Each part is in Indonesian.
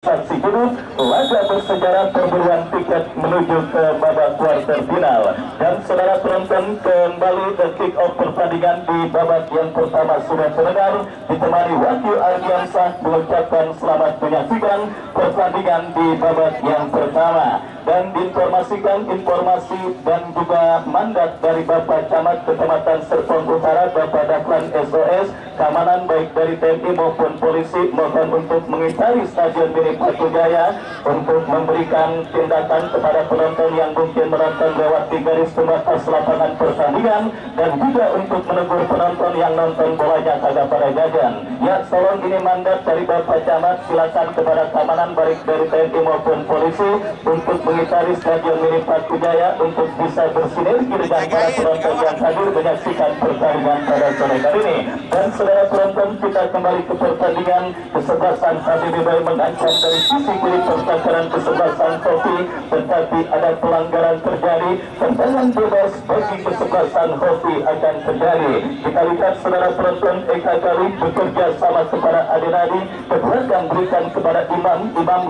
Saksi Gunung, laga bersejarah perburuan tiket menuju ke babak kuarter final. Dan saudara penonton, kembali ke kick off pertandingan di babak yang pertama sudah terdengar, ditemani wakil Ardiansah mengucapkan selamat menyaksikan pertandingan di babak yang pertama. Dan diinformasikan informasi dan juga mandat dari Bapak Camat Kecamatan Serpong Utara, Bapak Dahlan SOS, keamanan baik dari TNI maupun polisi mohon untuk mengitari stadion milik Batu Jaya untuk memberikan tindakan kepada penonton yang mungkin menonton lewat di garis pembatas lapangan pertandingan, dan juga untuk menegur penonton yang nonton bolanya kagak pada jajan. Ya, tolong ini mandat dari Bapak Camat, silakan kepada keamanan baik dari TNI maupun polisi untuk mengitari stadion milik Batu Jaya untuk bisa bersinergi dengan para penonton yang hadir menyaksikan pertandingan pada sore hari ini. Dan saudara penonton, kita kembali ke pertandingan. Kesebelasan Habibie Bayi mengancam dari sisi kiri pertahanan kesebelasan Hoki, tetapi ada pelanggaran terjadi. Tendangan bebas bagi kesebelasan Hoki akan terjadi. Kita lihat saudara penonton, Eka Kali bekerja sama kepada Adenadi, keberatan berikan kepada Imam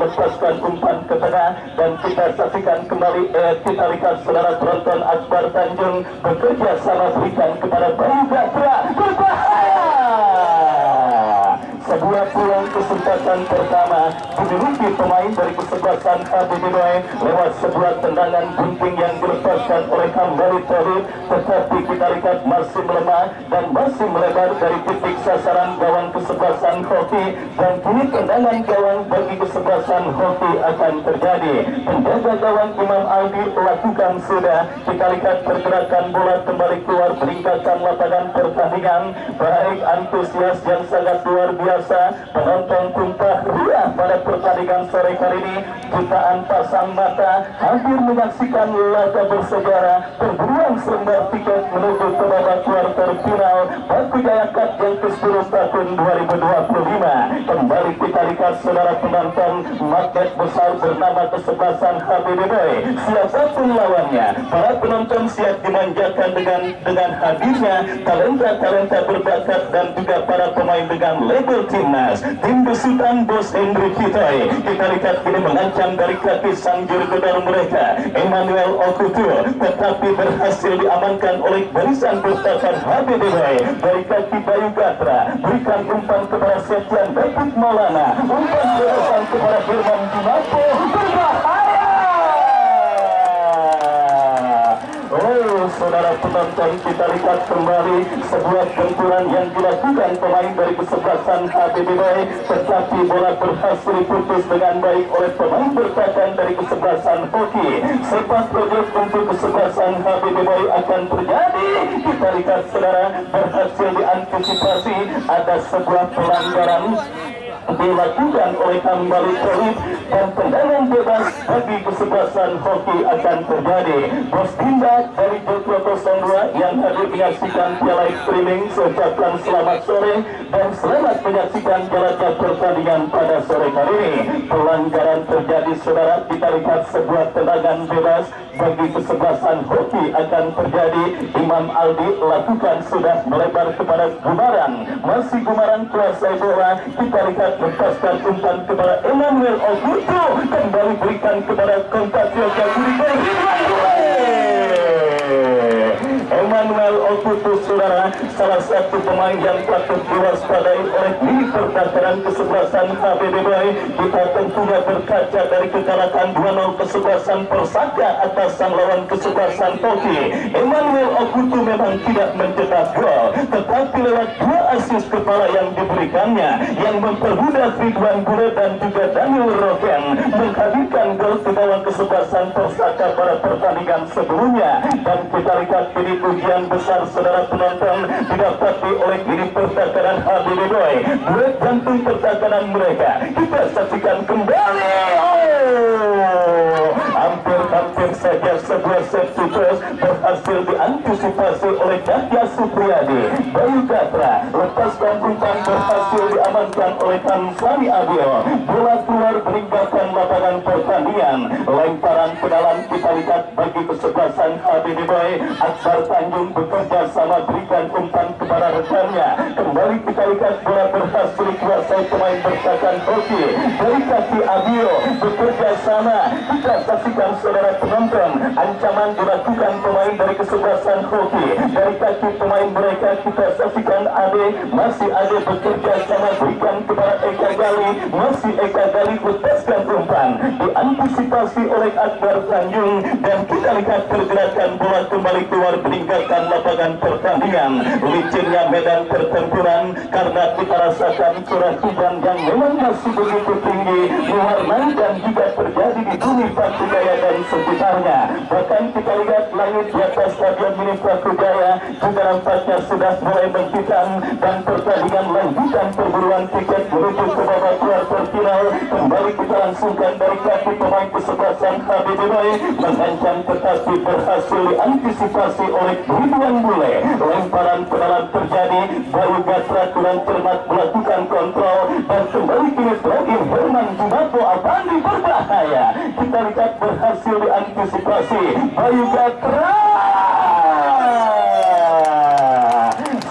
lepaskan umpan ke tengah, dan kita saksikan kembali, kita lihat saudara penonton, Akbar Tanjung bekerja sama berikan kepada Bayu Gatra, berbahaya. Sebuah peluang kesempatan pertama dimiliki pemain dari kesebelasan Habibie Bayi lewat sebuah tendangan bunting yang dilepaskan oleh Kambali Tauhid, tetapi kita lihat masih melemah dan masih melebar dari titik sasaran gawang kesebelasan Hoki, dan kini tendangan gawang bagi kesebelasan Hoki akan terjadi. Penjaga gawang Imam Aldi lakukan sudah. Kita lihat pergerakan bola kembali keluar meninggalkan lapangan pertandingan. Baik, antusias yang sangat luar biasa, penonton tumpah ruah pada pertandingan sore kali ini. Jutaan pasang mata hadir menyaksikan laga bersejarah perburuan selembar tiket menuju ke babak kuarter final Batu Jaya Cup yang ke-10 tahun 2025. Kembali kita lihat saudara penonton, magnet besar bernama kesebelasan Habibie Bayi. Siapapun lawannya, para penonton siap dimanjakan dengan hadirnya talenta-talenta berbakat dan juga para pemain dengan label timnas. Tim besutan Bos Hendrik Kitoi, kita lihat kini mengancam dari kaki sang juru gedor mereka Emmanuel Okutu, tetapi berhasil diamankan oleh barisan bertahan Habibie Bayi. Dari kaki Bayu Gatra berikan umpan kepada Septian David Maulana, umpan berikan kepada Firman Dimampo, berbahaya. Saudara penonton, kita lihat kembali sebuah benturan yang dilakukan pemain dari kesebelasan Habibie Bayi, tetapi bola berhasil diputus dengan baik oleh pemain bertahan dari kesebelasan Hoki. Sepak projek untuk kesebelasan Habibie Bayi akan terjadi. Kita lihat saudara, berhasil diantisipasi, ada sebuah pelanggaran dilakukan oleh Kambali Tauhid, dan tendangan bebas bagi kesebelasan Hoki akan terjadi. Bos Dinda dari Joglo 02 yang hadir menyaksikan piala streaming, ucapkan selamat sore dan selamat menyaksikan jalannya pertandingan pada sore kali ini. Pelanggaran terjadi saudara, kita lihat sebuah tendangan bebas bagi kesebelasan Hoki akan terjadi. Imam Aldi lakukan sudah melebar kepada Gumaran, masih Gumaran kuasai bola. Kita lihat lepaskan umpan kepada Emmanuel Okutu, kembali berikan kepada Kompatriot Guri Emmanuel Okutu saudara, salah satu pemain yang patut diwaspadai oleh lini pertahanan kesebelasan Habibie Bayi. Kita tentunya berkaca dari kekalahan 2-0 kesebelasan Persaka atas sang lawan kesebelasan Hoki. Emmanuel Okutu memang tidak mencetak gol, tetapi lewat 2 asis kepala yang diberikannya yang mempermudah Ridwan Bule dan juga Daniel Roken menghadirkan gol ke gawang kesebelasan Persaka pada pertandingan sebelumnya. Dan kita lihat ini ujian besar saudara penonton didapati oleh ini pertahanan Habibie Bayi. Duet jantung pertahanan mereka kita saksikan kembali. Hampir saja sebuah set sukses berhasil diantisipasi oleh Dahlia Supriyadi. Bayu Gatra lepaskan umpan berhasil diamankan oleh Kamsani Adio. Bola keluar meninggalkan lapangan pertandingan. Lemparan ke dalam kita lihat bagi kesebelasan Habibie Bayi. Akbar Tanjung bekerja sama berikan umpan kepada rekannya. Kembali kita lihat bola berhasil dikuasai oleh pemain bertahan hoki dari kaki Abio bekerja sama. Kita saksikan saudara penonton, ancaman dilakukan pemain dari kesebelasan hoki dari kaki pemain mereka. Kita saksikan Ade, masih Ade bekerja sama, berikan kepada Eka Gali, masih Eka Gali lepaskan umpan, diantisipasi oleh Akbar Tanjung, dan kita lihat pergerakan bola kembali keluar meninggalkan lapangan pertandingan. Licinnya medan pertempuran karena kita rasakan curah hujan yang memang masih begitu tinggi mewarnai dan juga terjadi di bumi Paku Jaya dan sekitarnya. Bahkan kita lihat langit di atas stadion Mini Paku Jaya juga nampaknya sudah mulai menghitam, dan pertandingan lanjutan perburuan tiket menuju ke babak kuarter final kembali kita langsungkan dari kaki pemain kesebelasan HBD Boy, mengancam tetapi berhasil diantisipasi oleh Ridwan Bule. Lemparan ke dalam terjadi, Bayu Gatra kurang cermat melakukan kontrol, dan kembali kini terakhir Herman Jumato Avandi berbahaya. Kita lihat berhasil diantisipasi Bayu Gatra.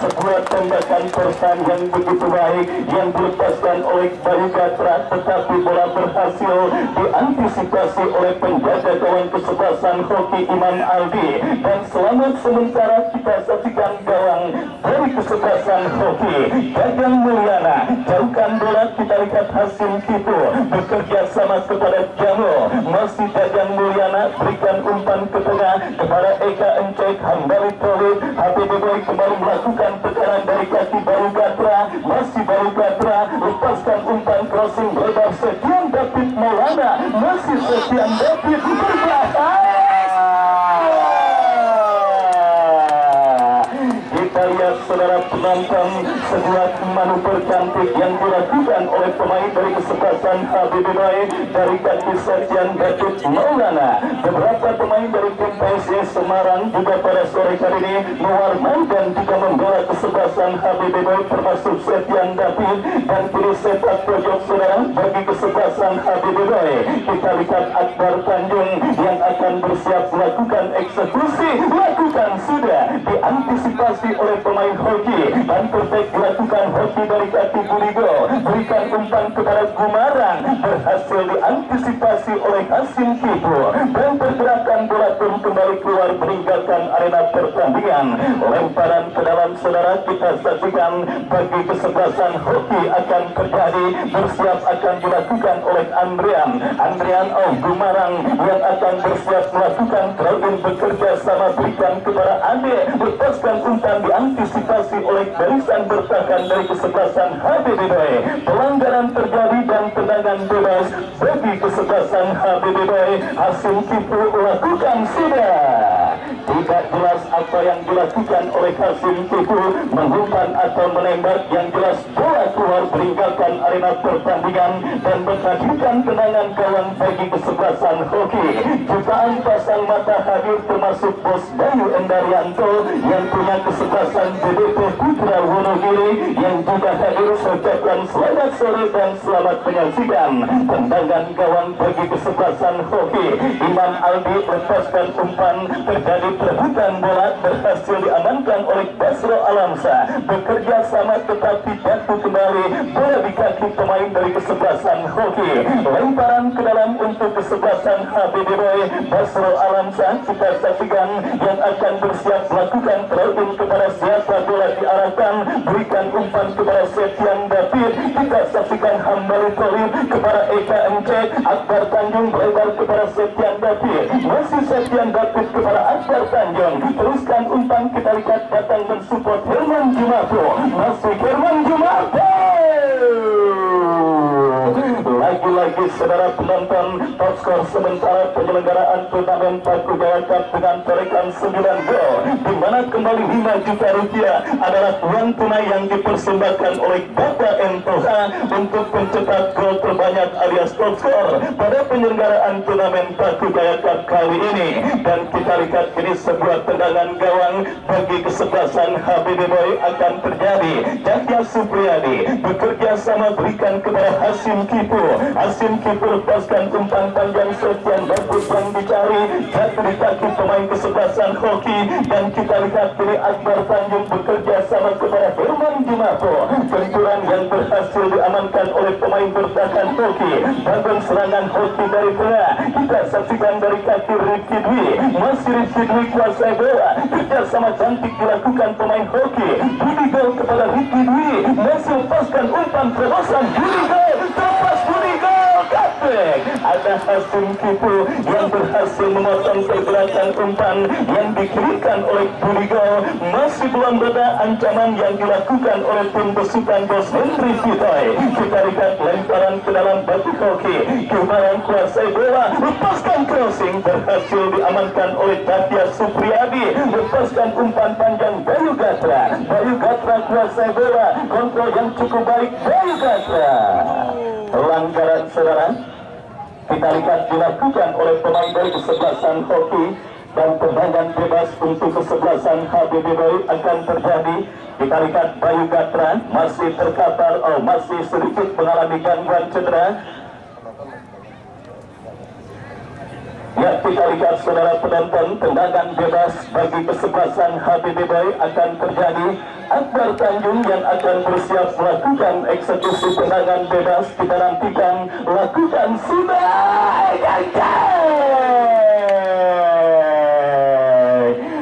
Sebuah tembakan persan yang begitu baik yang dilepaskan oleh Bayu Gatra, tetapi bola berhasil diantisipasi oleh penjaga gawang kesebelasan hoki Imam Aldi, dan selamat sementara kita saksikan gawang dari kesebelasan hoki Jajang Mulyana. Jauhkan bola, kita lihat Hasim Kipu bekerja sama kepada Jamo, masih Jajang Mulyana berikan umpan ke tengah kepada Eka Encek, Hambali Tolit, HBD Boy kembali melakukan tekanan dari kaki Bayu Gatra, masih Bayu Gatra lepaskan umpan crossing lebar Setian David Maulana, masih Setian David berbahaya. Kita lihat saudara penonton, sebuah manuver cantik yang dilakukan oleh pemain dari kesebelasan HBD dari kaki Setian David Maulana. Beberapa pemain dari tim PSIS Semarang juga pada sore kali ini mewarnai dan juga membela kesebelasan HBD termasuk Setian David, dan kini sepak pojok saudara bagi kesebelasan HBD. Kita lihat Akbar Tanjung yang akan bersiap melakukan eksekusi, lakukan sudah diantisipasi oleh pemain hoki, dan perfect dilakukan hoki dari kaki Budigo, berikan umpan kepada Gumarang, berhasil diantisipasi oleh Hasim Kipu, dan pergerakan bola pun kembali keluar meninggalkan arena pertandingan. Lemparan ke dalam saudara kita saksikan bagi kesebelasan hoki akan terjadi, bersiap akan dilakukan oleh Andrian Gumarang yang akan bersiap melakukan throw-in, bekerja sama berikan kepada Ade, lepaskan umpan diantisipasi oleh barisan bertahan dari kesebelasan HBD. Pelanggaran terjadi dan tendangan bebas bagi kesebelasan HBD. Hasim Kipu lakukan sudah. Tidak jelas apa yang dilakukan oleh Hasim Kipu, mengumpan atau menembak, yang jelas bola keluar meninggalkan arena pertandingan dan menghadirkan tendangan gawang bagi kesebelasan hoki. Jutaan pasang mata hadir termasuk Bos Bayu Endarianto yang punya kesebelasan BDP Putra Wonogiri yang juga hadir. Ucapkan selamat sore dan selamat menyaksikan tendangan gawang bagi kesebelasan hoki. Imam Aldi lepaskan umpan, terjadi perebutan bola, berhasil diamankan oleh Basro Alamsa, bekerja sama tetapi jatuh kembali bola di kaki pemain dari kesebelasan hoki. Lemparan ke dalam untuk kesebelasan HBD Basro Alamsa, kita saksikan yang akan bersiap melakukan throw-in kepada siapa bola diarahkan, berikan umpan kepada Setian David, kita saksikan Hambali Tolit kepada Eka Encek, Akbar Tanjung lebar kepada Setian David, masih Setian David kepada Akbar Tanjung, teruskan umpan, kita lihat datang mensupport Herman Jumato, masih Herman Jumato. Lagi-lagi saudara penonton, top skor sementara penyelenggaraan turnamen Paku Jaya Cup dengan torekan 9 gol, di mana kembali 5 juta rupiah adalah uang tunai yang dipersembahkan oleh Bapak Entoha untuk pencetak gol terbanyak alias top skor pada penyelenggaraan turnamen Paku Jaya Cup kali ini. Dan kita lihat ini sebuah tendangan gawang bagi kesebelasan HBD akan terjadi. Jahya Supriyadi bekerja sama berikan kepada Hasim Kipu. Hasim kiper lepaskan umpan panjang sekian bagus yang dicari, jatuh di kaki pemain kesebelasan hoki, dan kita lihat kini Akbar Tanjung bekerja sama kepada Herman Jumato. Benturan yang berhasil diamankan oleh pemain bertahan hoki. Bangun serangan hoki dari tengah, kita saksikan dari kaki Rifki Dwi. Masih Rifki Dwi kuasai bola, kerjasama cantik dilakukan pemain hoki. Budi gol kepada Rifki Dwi, masih lepaskan umpan terobosan. Budi gol, terlepas Budi gol, kapten. Ada Hasim Kipu yang berhasil memotong pergerakan umpan yang dikirimkan oleh Budi gol. Masih belum ada ancaman yang dilakukan oleh tim besukan Bos Henry Fitoy. Kita lihat lemparan ke dalam batu hoki. Kemarin kuasai bola, lepaskan crossing, berhasil diamankan oleh Tatya Supriyadi. Lepaskan umpan panjang Bayu Gatra. Bayu Gatra kuasai bola, kontrol yang cukup baik Bayu Gatra. Pelanggaran saudara kita lihat dilakukan oleh pemain dari kesebelasan hoki, dan tendangan bebas untuk kesebelasan HBB Boy akan terjadi. Kita lihat Bayu Gatra masih terkapar, masih sedikit mengalami gangguan cedera. Ya, kita lihat saudara penonton, tendangan bebas bagi kesebelasan HBB Boy akan terjadi. Akbar Tanjung yang akan bersiap melakukan eksekusi tendangan bebas. Kita nantikan lakukan sudah.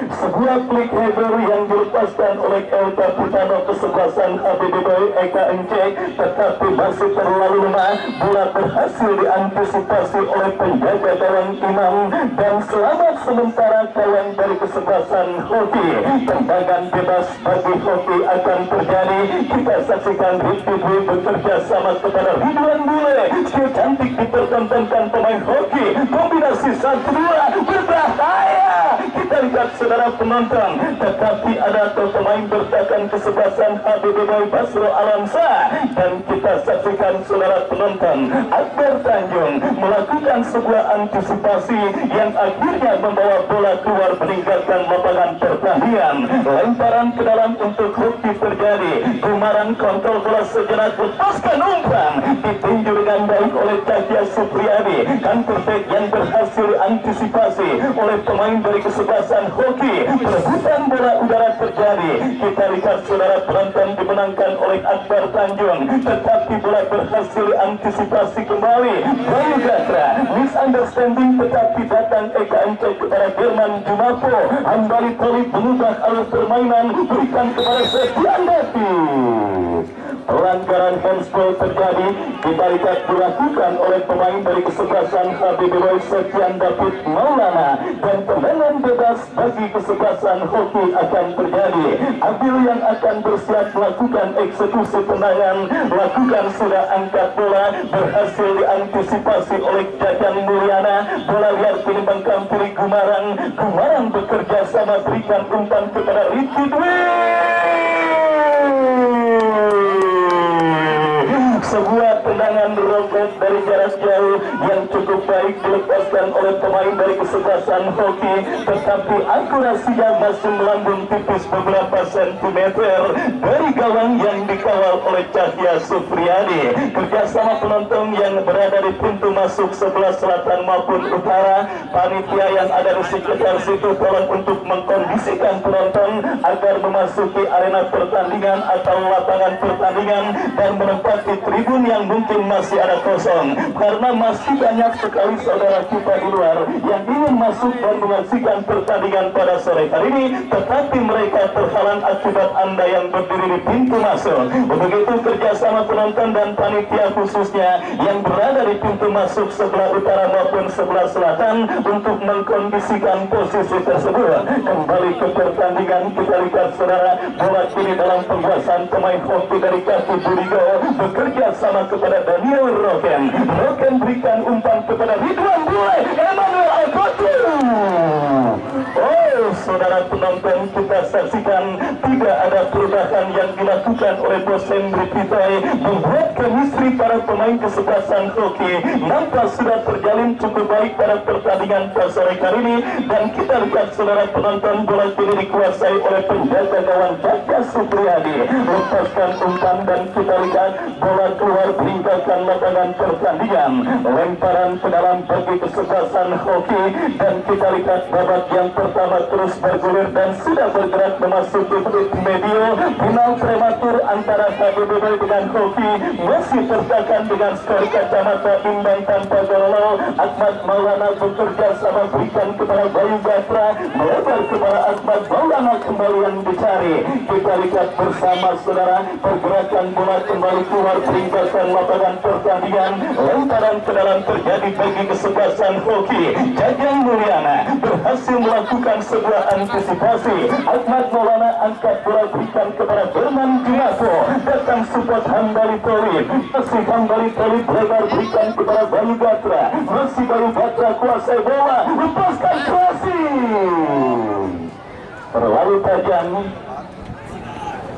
Sebuah klik header yang dilepaskan oleh El Capitano kesebelasan HBB Boy Eka Encek, tetapi masih terlalu lemah. Bola berhasil diantisipasi oleh penjaga gawang Imam, dan selamat sementara kawan dari kesebelasan hoki. Tendangan bebas bagi hoki akan terjadi. Kita saksikan Rifki Dwi bekerja sama kepada Ridwan Bule. Skill cantik dipertontonkan pemain hoki. Kombinasi 1-2 berbahaya. Kita lihat saudara penonton, tetapi ada pemain bertahan kesebelasan HBB Boy Basro Alamsa, dan kita saksikan saudara penonton, Akbar Tanjung melakukan sebuah antisipasi yang akhirnya membawa bola keluar meninggalkan lapangan pertandingan. Lemparan ke dalam untuk hoki terjadi. Gumaran kontrol bola sejenak, lepaskan umpan, ditinju dengan baik oleh Tatya Supriyadi. Counter attack yang berhasil diantisipasi oleh pemain dari kesebelasan hoki. Perebutan bola udara terjadi. Kita lihat saudara penonton, dimenangkan oleh Akbar Tanjung, tetapi bola berhasil diantisipasi kembali Bayu Gatra. Misunderstanding, tetapi datang Eka Encek kepada Herman Jumato. Ambali Tolip mengubah alur permainan, berikan kepada Setian David. Pelanggaran handsball terjadi. Kita lihat dilakukan oleh pemain dari kesebelasan HBB Boy Setian David Maulana, dan tendangan bebas bagi kesebelasan hoki akan terjadi. Abil yang akan bersiap melakukan eksekusi tendangan, lakukan sudah angkat bola, berhasil diantisipasi oleh Jajan Mulyana. Bola liar kini mengkampiri Gumarang. Gumarang bekerja sama, berikan umpan kepada Rifki Dwi. Sebuah tendangan robot dari jarak jauh yang cukup baik dilepaskan oleh pemain dari kesebelasan hoki, tetapi akurasinya masih melambung tipis beberapa sentimeter dari gawang yang dikawal oleh Cahya Supriyadi. Kerjasama penonton yang berada di pintu masuk sebelah selatan maupun utara, panitia yang ada di sekitar situ tolong untuk mengkondisikan penonton agar memasuki arena pertandingan atau lapangan pertandingan dan menempati tribun yang mungkin masih ada kosong, karena masih banyak sekali saudara kita di luar yang ingin masuk dan menyaksikan pertandingan pada sore hari ini, tetapi mereka terhalang akibat Anda yang berdiri di pintu masuk. Begitu kerjasama penonton dan panitia khususnya yang berada di pintu masuk sebelah utara maupun sebelah selatan untuk mengkondisikan posisi tersebut. Kembali ke pertandingan, kita lihat saudara, bola kini dalam penguasaan pemain hoki dari kaki Burigo, bekerja sama kepada Daniel Roken. Roken berikan umpan kepada Ridwan Bule, Emmanuel Alkotu. Oh, saudara penonton, kita saksikan tidak ada perubahan pergerakan yang dilakukan oleh Bos Hendri Pitoy membuat chemistry para pemain kesebelasan hoki nampak sudah terjalin cukup baik pada pertandingan sore kali ini. Dan kita lihat saudara penonton, bola kini dikuasai oleh penjaga gawang Jaka Supriyadi, lepaskan umpan dan kita lihat bola keluar meninggalkan lapangan pertandingan, lemparan ke dalam bagi kesebelasan hoki. Dan kita lihat babak yang pertama terus bergulir dan sudah bergerak memasuki menit medio. Final prematur antara HBBB dengan hoki masih tertekan dengan skor kacamata imbang tanpa gol. Ahmad Maulana bekerja sama berikan kepada Bayu Gatra, melebar kepada Ahmad Maulana kembali yang dicari. Kita lihat bersama saudara pergerakan bola kembali keluar meninggalkan lapangan pertandingan, lemparan ke dalam terjadi bagi kesebelasan hoki. Jajang Mulyana berhasil melakukan sebuah antisipasi. Ahmad Maulana angkat bola berikan kepada Berman Jumato, datang support Hambali Tolib, masih Hambali Tolib lebar berikan kepada Bayu Gatra, masih Bayu Gatra kuasai bola, lepaskan crossing terlalu tajam.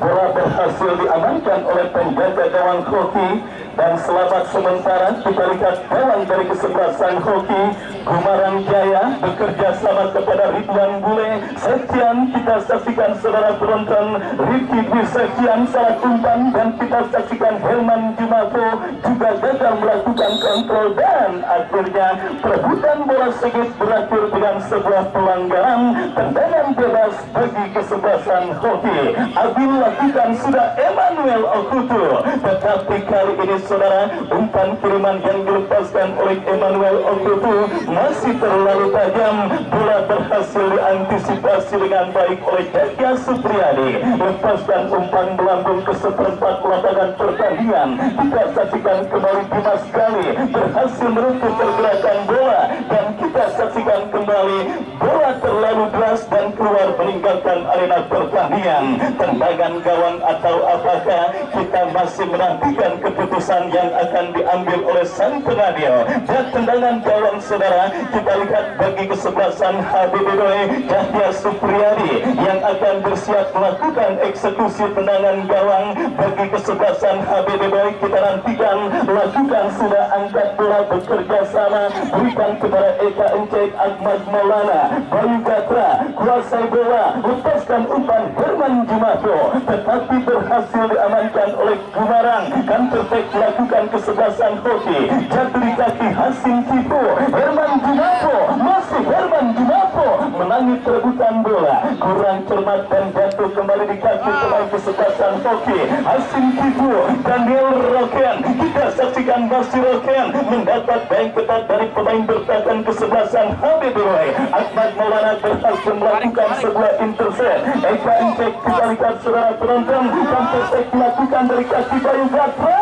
Bola berhasil diamankan oleh penjaga gawang hoki dan selamat sementara. Kita lihat gawang dari kesebelasan hoki Gumarang Jaya bekerja sama kepada Ridwan Bule. Sekian kita saksikan saudara penonton, Rifki Dwi Sekian salah umpan dan kita saksikan Herman Jumato juga gagal melakukan kontrol dan akhirnya perebutan bola segit berakhir dengan sebuah pelanggaran tendangan bebas bagi kesebelasan hoki. Abil lakukan sudah Emmanuel Okutu, tetapi kali ini saudara umpan kiriman yang dilepaskan oleh Emmanuel Okutu masih terlalu tajam. Bola berhasil diantisipasi dengan baik oleh Jaka Supriyadi, lepaskan umpan melambung ke seperempat lapangan pertandingan. Kita saksikan kembali Dimas Gali berhasil menutup pergerakan bola dan kita saksikan kembali bola terlalu deras dan keluar meninggalkan arena pertandingan. Tendangan gawang atau apakah, kita masih menantikan keputusan yang akan diambil oleh sang pengadil. Dan tendangan gawang saudara, kita lihat bagi kesebelasan HBBB Jahya Supriyadi yang akan bersiap melakukan eksekusi tendangan gawang bagi kesebelasan HBBB. Kita nantikan lakukan sudah angkat bola bekerja sama berikan kepada Eka Encek, Ahmad Maulana, Bayu Gatra kuasai bola, lepaskan umpan Herman Jumato tetapi berhasil diamankan oleh Gumarang. Counter-attack dilakukan kesebelasan hoki, jatuh di kaki Hasim Tipu. Herman Jumato, masih Herman Jumato menangis perebutan bola, kurang cermat dan jatuh kembali di kaki pemain kesebelasan hoki Hasim Tipu. Daniel Roken, kita saksikan masih Roken mendapat bank ketat dari pemain bertahan kesebelasan HBBW. Ahmad Maulana berhasil melakukan sebuah intercept. Eka Encek, kita lihat saudara penonton, counter-attack dilakukan dari kaki Bayu Gatra.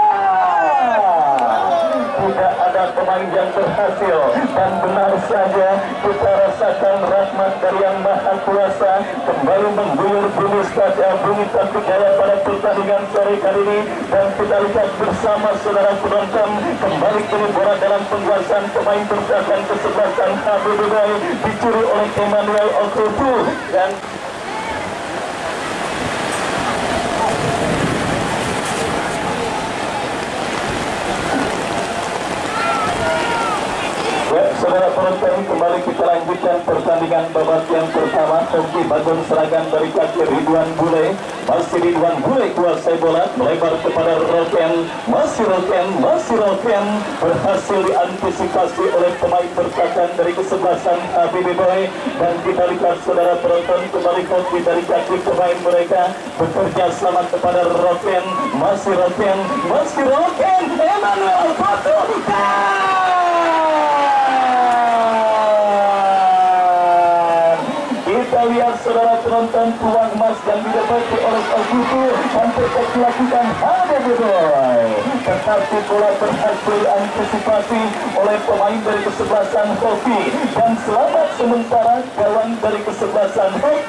Tidak ada pemain yang berhasil dan benar saja kita rasakan rahmat dari Yang Maha Kuasa kembali mengguyur bumi stadion Bumi Tasikmalaya Jaya pada pertandingan sore kali ini. Dan kita lihat bersama saudara penonton kembali kini bola dalam penguasaan pemain bertahan kesebelasan HBBB dicuri oleh Emmanuel Okutu dan saudara penonton, kembali kita lanjutkan pertandingan babak yang pertama. Hoki Bandung serangan dari kaki Ridwan Bule, masih Ridwan Bule kuasai bola melebar kepada Roken, masih Roken berhasil diantisipasi oleh pemain bertahan dari kesebelasan HBBB. Dan kita lihat saudara penonton kembali hoki dari kaki pemain mereka bekerja sama kepada Roken, masih Roken Emmanuel Okutu. Kita lihat saudara penonton peluang emas yang didapati oleh Okutu sampai dilakukan HBBB, tetapi bola berhasil diantisipasi oleh pemain dari kesebelasan hoki dan selamat sementara gawang dari kesebelasan hoki.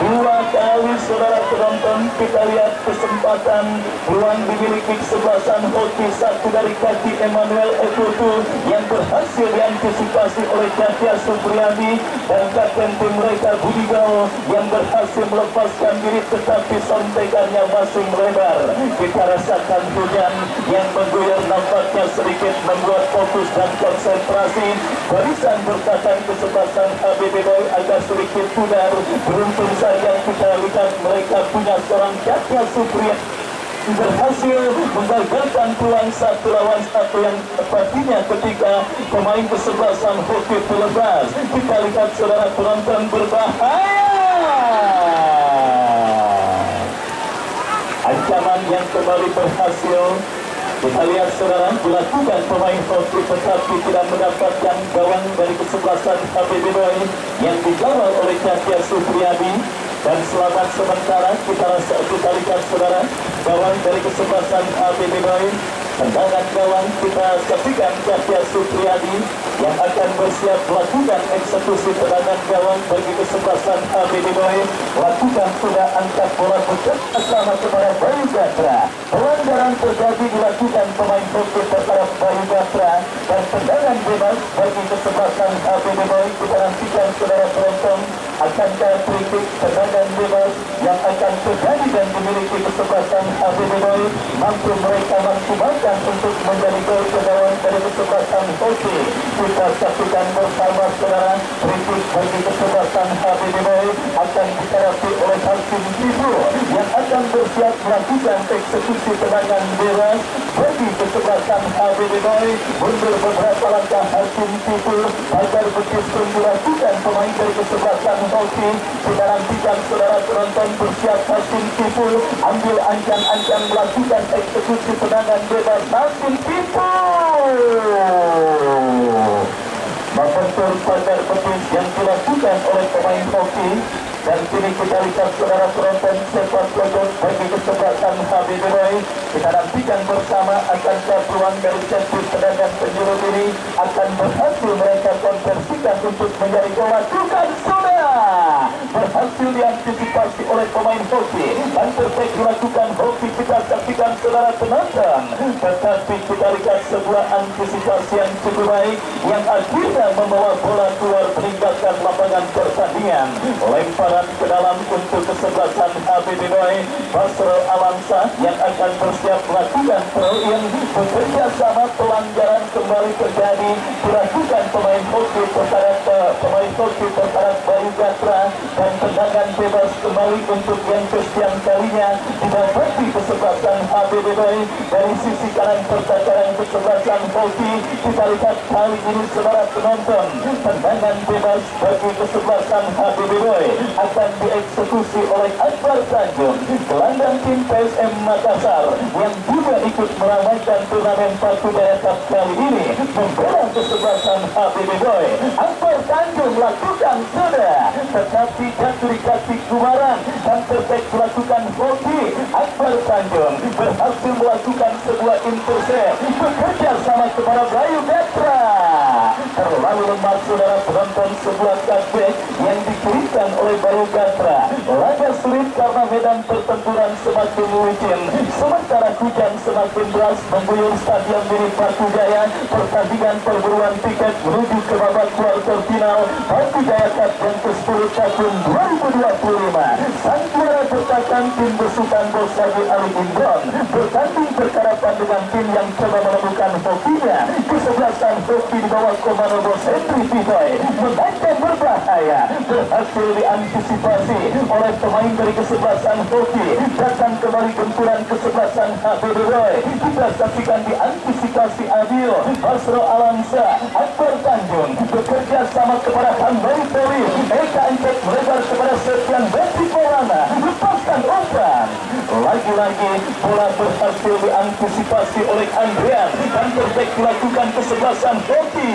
Dua kali saudara penonton kita lihat kesempatan peluang dimiliki kesebelasan hoki satu dari kaki Emmanuel Ekutu yang berhasil diantisipasi oleh Cahya Supriyadi dan kapten tim mereka Budi Gao yang berhasil melepaskan diri, tetapi sontekannya masih melebar. Kita rasakan hujan yang mengguyur nampaknya sedikit membuat fokus dan konsentrasi barisan bertahan kesebelasan HBB Boy agak sedikit pudar. Beruntung saja kita lihat mereka punya seorang Cahya Supriyadi berhasil menggagalkan peluang 1 lawan 1 yang pastinya ketika pemain kesebelasan hoki terlepas. Kita lihat saudara penonton berbahaya. Ancaman yang kembali berhasil. Kita lihat saudara dilakukan pemain hoki tetapi tidak mendapatkan gawang dari kesebelasan HBB Boy yang dikawal oleh Cahya Supriyadi. Dan selamat sementara kita lihat saudara gawang dari kesebelasan HBB Boy. Tendangan gawang kita saksikan Cahya Supriyadi yang akan bersiap melakukan eksekusi tendangan gawang bagi kesebelasan HBB Boy. Lakukan sudah angkat bola pucat bersama kepada Bayu Gatra. Pelanggaran terjadi dilakukan pemain hoki terhadap Bayu Gatra dan tendangan bebas bagi kesebelasan HBB Boy. Kita nantikan saudara penonton akankah free kick tendangan bebas yang akan terjadi dan dimiliki kesebelasan HBB Boy. Mampu mereka maksimalkan untuk menjadi gol kedalaman dari kesebelasan hoki. Kita saksikan bersama saudara free kick bagi kesebelasan HBB Boy akan diterapi oleh Hakim Tipu yang akan bersiap melakukan eksekusi tendangan bebas bagi kesebelasan HBB Boy. Mundur beberapa langkah Hakim Tipu agar betis pun dilakukan pemain dari kesebelasan hoki. Kita nantikan saudara penonton bersiap Hakim Tipu ambil ancang-ancang melakukan eksekusi tendangan bebas. Hakim Tipu membentur pagar betis yang dilakukan oleh pemain hoki. Dan kini kita lihat saudara penonton sepak bola bagi kesebelasan HBB Boy. Kita nantikan bersama akankah peluang dari centrum tendangan penjuru ini akan berhasil mereka konversikan untuk menjadi gol. Lakukan sudah berhasil diantisipasi oleh pemain hoki dan perfect dilakukan hoki. Kita saksikan saudara penonton, tetapi kita lihat sebuah antisipasi yang cukup baik yang akhirnya membawa bola keluar meninggalkan lapangan pertandingan. Lemparan ke dalam untuk kesebelasan HBB Boy. Basrul Alamsa yang akan bersiap melakukan throw-in. Bekerja sama pelanggaran kembali terjadi dilakukan pemain hoki terhadap Bayu Gatra dan tendangan bebas kembali untuk yang kesekian kalinya didapati kesebelasan HBB Boy dari sisi kanan pertahanan kesebelasan hoki. Kita lihat kali ini saudara penonton tendangan bebas bagi kesebelasan HBB Boy akan dieksekusi oleh Akbar Tanjung, gelandang tim PSM Makassar yang juga ikut meramaikan turnamen Paku Jaya Cup kali ini membela kesebelasan HBB Boy. Akbar Tanjung melakukan sudah, tetapi jatuh di kaki Kumaran dan perfect melakukan hoki. Akbar Tanjung berhasil melakukan sebuah intercept bekerja sama kepada Bayu Gatra. Terlalu lemah saudara penonton, sebuah cutback yang diberikan oleh Bayu Gatra. Laga sulit karena medan pertempuran semakin licin, sementara hujan semakin deras mengguyur stadion milik Paku Jaya. Pertandingan perburuan tiket menuju ke babak kuarter final Paku Jaya Cup yang ke-10 tahun 2025. Sang juara bertahan tim besukan Bosagi Ali Indron bertanding berhadapan dengan tim yang coba menemukan hokinya. Kesebelasan hoki di bawah komando Bos Hendri Pitoy menaikkan berbahaya berhasil diantisipasi oleh pemain dari kesebelasan hoki. Datang kembali benturan kesebelasan HBB Boy. Kita saksikan diantisipasi Abil Basro Alamsa. Akbar Tanjung bekerja sama kepada Hambari Poli. Eka Encek melebar kepada Setian Beti Polana. Lepaskan umpan Lagi-lagi bola berhasil diantisipasi oleh Andrian dan terbaik dilakukan kesebelasan hoki.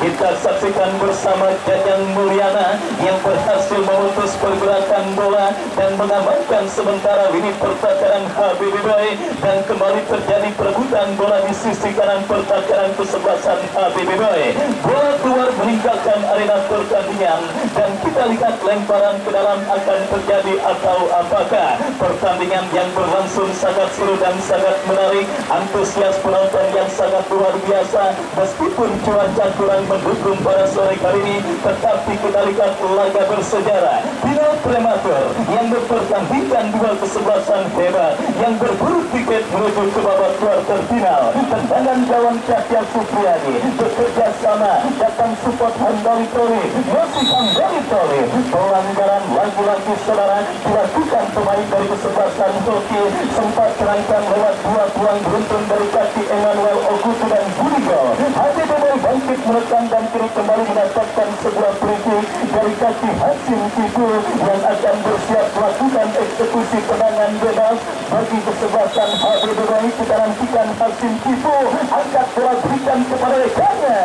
Kita saksikan bersama Jajang Mulyana yang berhasil memutus pergerakan bola dan mengamankan sementara lini pertahanan Habibie Boy, dan kembali terjadi perebutan bola di sisi kanan pertahanan kesebelasan Habibie Boy. Bola keluar meninggalkan arena pertandingan dan kita lihat lemparan ke dalam akan terjadi atau apakah. Pertandingan yang berlangsung sangat seru dan sangat menarik, antusias penonton yang sangat luar biasa. Meskipun cuaca kurang mendukung pada sore kali ini, tetapi kita lihat laga bersejarah, final prematur yang mempertandingkan dua kesebelasan hebat yang berburu tiket menuju ke babak kuarter final. Tendangan gawang Cahya Supriyadi bekerja sama, datang support Handali Tori, masih Handali Tori. Pelanggaran lagi-lagi saudara dilakukan pemain dari kesebelasan hoki, sempat terancam lewat dua puang beruntun dari kaki Emmanuel Okutu dan Budigo. Habibie Boy bangkit menekan dan kiri kembali mendapatkan sebuah free kick dari kaki Hasim Kipu yang akan bersiap melakukan eksekusi tendangan bebas bagi kesebelasan Habibie Boy. Kita nantikan Hasim Kipu angkat bola berikan kepada rekannya.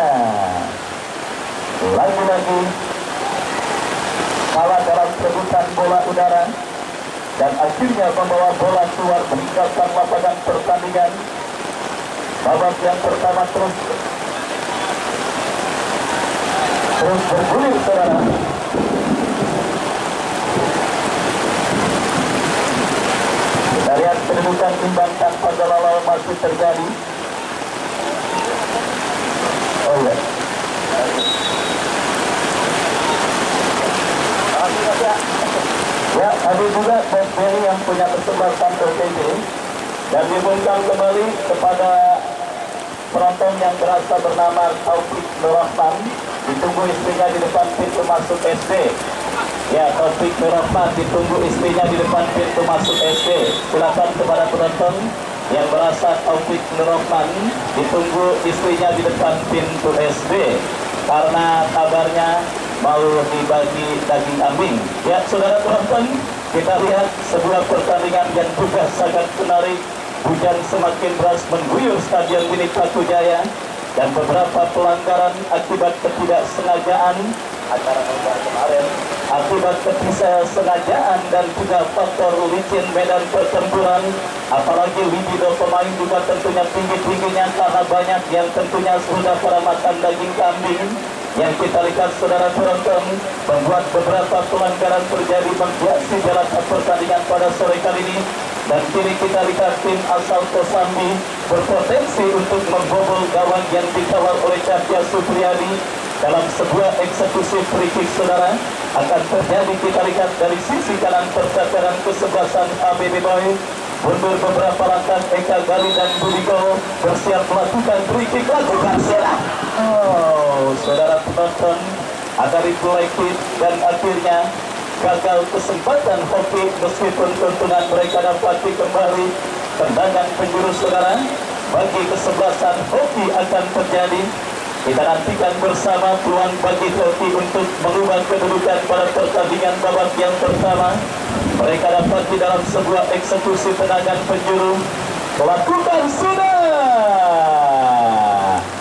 Lagi-lagi kalah dalam perebutan bola udara dan akhirnya membawa bola keluar meninggalkan lapangan pertandingan. Babak yang pertama terus bergulir saudara. Kita lihat kedudukan imbang tanpa gol lawan masih terjadi. Oh ya. Ya, ada juga Bosberry yang punya kesebelasan OTG dan diumumkan kembali kepada penonton yang berasa bernama Taufik Nurrahman. Ditunggu istrinya di depan pintu masuk SD. Ya, Taufik Nurrahman ditunggu istrinya di depan pintu masuk SD. Silakan kepada penonton yang berasa Taufik Nurrahman ditunggu istrinya di depan pintu SD karena kabarnya mau dibagi daging kambing. Ya, saudara penonton, kita lihat sebuah pertandingan yang juga sangat menarik. Hujan semakin deras mengguyur Stadion Winik Pakujaya dan beberapa pelanggaran akibat ketidaksengajaan acara kemarin, akibat ketidaksengajaan dan juga faktor licin medan pertempuran, apalagi libido pemain juga tentunya tinggi-tingginya karena banyak yang tentunya sudah pada makan daging kambing. Yang kita lihat saudara penonton membuat beberapa pelanggaran terjadi menghiasi jalan pertandingan pada sore kali ini, dan kini kita lihat tim asal Kosambi berpotensi untuk membobol gawang yang dikawal oleh Cahya Supriyadi dalam sebuah eksekusi free kick saudara. Akan terjadi kita lihat dari sisi kanan pertahanan kesebelasan Habibie Boy. Mundur beberapa langkah Eka Gali dan Budigo bersiap melakukan free kick, lakukan serang. Oh, saudara penonton, ada replay kick dan akhirnya gagal kesempatan hoki meskipun keuntungan mereka dapati kembali. Tendangan penjuru saudara bagi kesebelasan hoki akan terjadi. Kita nantikan bersama peluang bagi hoki untuk mengubah kedudukan pada pertandingan babak yang pertama. Mereka dapat di dalam sebuah eksekusi tendangan penjuru. Melakukan sudah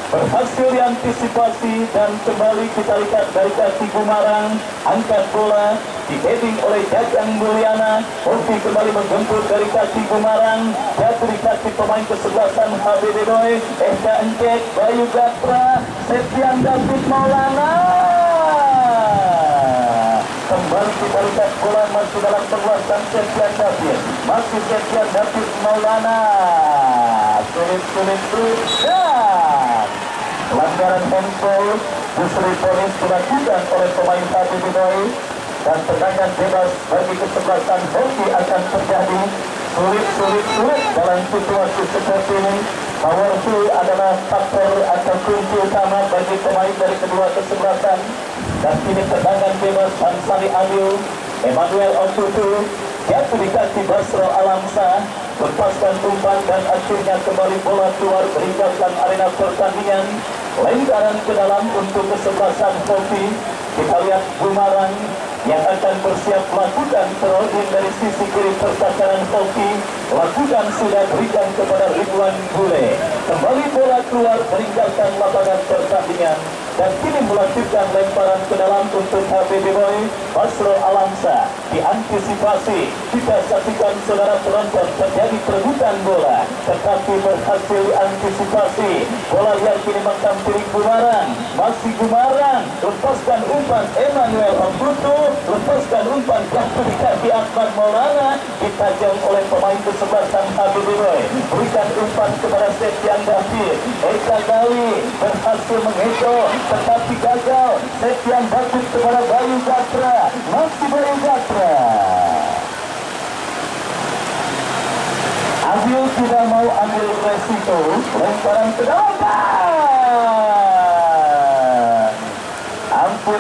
berhasil diantisipasi dan kembali kita lihat dari kaki Gumarang, angkat bola di heading oleh Jajang Mulyana. Hoki kembali menjemput dari kaki Gumarang, jatuh di kaki pemain kesebelasan Habibie Boy. Eka Encek, Bayu Gatra, Septian David Maulana. Kembali kita lihat bola masih dalam penguasaan Septian David, masih Septian David Maulana. Sulit dan pelanggaran handball justru ponis dilakukan oleh pemain Habibie Boy dan tendangan bebas bagi kesebelasan hoki akan terjadi. Sulit dalam situasi seperti ini. Powerful adalah faktor atau kunci utama bagi pemain dari kedua kesebelasan. Dan kini tendangan bebas Ansari Adil, Emmanuel Okutu jatuh di kaki Basro Alamsa, lepaskan umpan dan akhirnya kembali bola keluar meninggalkan arena pertandingan. Lingkaran ke dalam untuk kesebelasan Hoki. Kita lihat Gumarang yang akan bersiap melakukan throw-in dari sisi kiri pertahanan Hoki. Lakukan sudah berikan kepada Ridwan Bule. Kembali bola keluar meninggalkan lapangan pertandingan. Dan kini melakukan lemparan ke dalam untuk HBB Boy Basro Alamsa. Diantisipasi, kita saksikan saudara penonton terjadi perebutan bola, tetapi berhasil diantisipasi. Bola yang kini menghampiri Gumarang, masih Gumarang, lepaskan umpan Emmanuel Hambutu, lepaskan umpan jatuh di kaki Ahmad Maulana, ditajam oleh pemain kesebelasan HBB Boy. Berikan umpan kepada Septian David, Eka Gawi berhasil mengeco, tetapi gagal. Septian David kepada Bayu Gatra, masih Bayu Gatra. Abil tidak mau ambil resiko, lemparan ke dalam.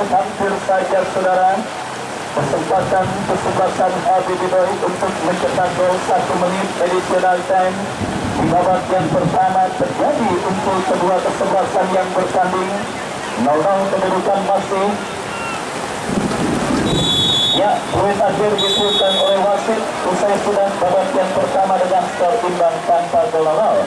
Hampir saja saudara. Kesempatan kesebelasan HBB Boy untuk mencetak gol 1 menit additional time di babak yang pertama terjadi untuk kedua kesebelasan yang bertanding. 0-0 kedudukan masih. Ya, poin akhir ditentukan oleh wasit usai sudah babak yang pertama dengan skor imbang tanpa gol.